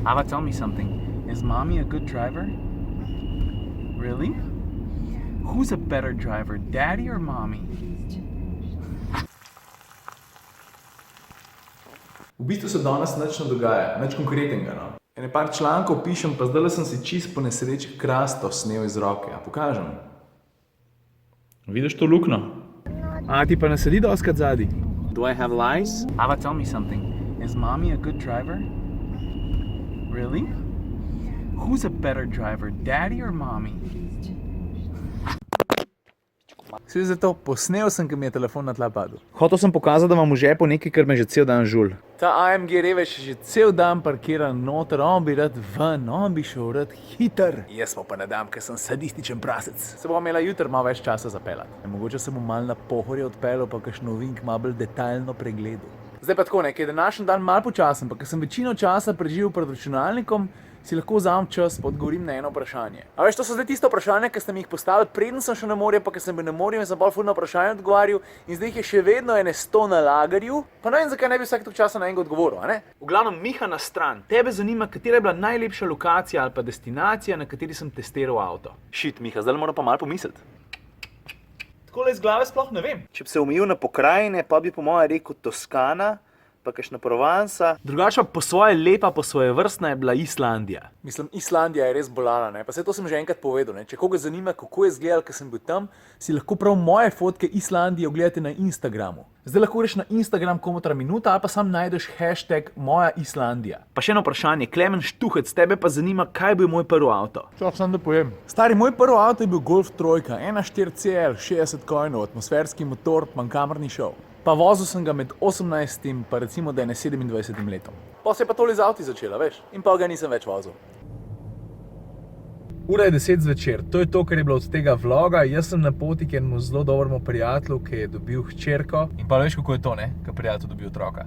Ava, tell me something. Is mommy a good driver? Really? Who's a better driver, daddy or mommy? V bistvu se danes nič ne dogaja, nič konkretnega. No. Ene par člankov pišem, pa zdaj sem si čist po nesreči krasto snel iz roke. A pokažem? Vidiš to luknjo? A ti pa ne sedi doskrat zadaj? Do I have lice? Ava, tell me something. Is mommy a good driver? Really? Who's a better driver, daddy or mommy? Vse za to, posnel sem, ker mi je telefon na tla padel. Hotel sem pokazati, da imam v žepu nekaj, kar me že cel dan žul. Ta AMG reveč že cel dan parkiran noter, on bi rad ven, on bi šel rad hiter. Jaz pa ne dam, ker sem sadističen prasec. Se bom imela jutri malo več časa zapeljati. Mogoče se bom malo na Pohorje odpeljal, pa kakšno ovink malo bolj detaljno pregledal. Zdaj pa tako, ker je današnji dan malo počasen, pa ker sem večino časa preživel pred računalnikom, si lahko vzamem čas, pa odgovorim na eno vprašanje. A veš, to so zdaj tiste vprašanja, ki ste mi jih postavili, preden sem šel na morje, pa ker sem bil na morju in sem bolj ful na vprašanje odgovarjal in zdaj jih je še vedno ene 100 na lagerju, pa ne vem, zakaj ne bi vsak toliko časa na enega odgovoril, a ne? V glavnem, Miha na stran, tebe zanima, katera je bila najlepša lokacija ali pa destinacija, na kateri sem testiral avto. Shit, Miha, zdaj moram pa malo pomisliti. Takole iz glave sploh ne vem. Če bi se omejil na pokrajine, pa bi po moje rekel Toskana, pa kakšna Provansa. Drugače pa po svoje lepa, po svoje vrstna je bila Islandija. Mislim, Islandija je res bolala, ne? Pa vse to sem že enkrat povedal, ne? Če koga zanima, kako je izgledal, ker sem bil tam, si lahko prav moje fotke Islandije ogledate na Instagramu. Zdaj lahko greš na Instagram Komotra minuta ali pa sam najdeš hashtag moja Islandija. Pa še eno vprašanje, Klemen Štuhec, tebe pa zanima, kaj bil moj prvi avto? Čak sam da pojem. Stari, moj prvi avto je bil Golf 3, 1.4 CL, 60 konjev, atmosferski motor, manjkamerni šov. Pa vozil sem ga med 18. pa recimo da je 27. letom. Pa se je pa tole z avti začela, veš, in pa ga nisem več vozil. Ura je 10 zvečer, to je to, kar je bilo od tega vloga. Jaz sem na poti k enemu zelo dobremu prijatelju, ki je dobil hčerko. In pa veš, kako je to, ne, ko prijatelj dobi otroka.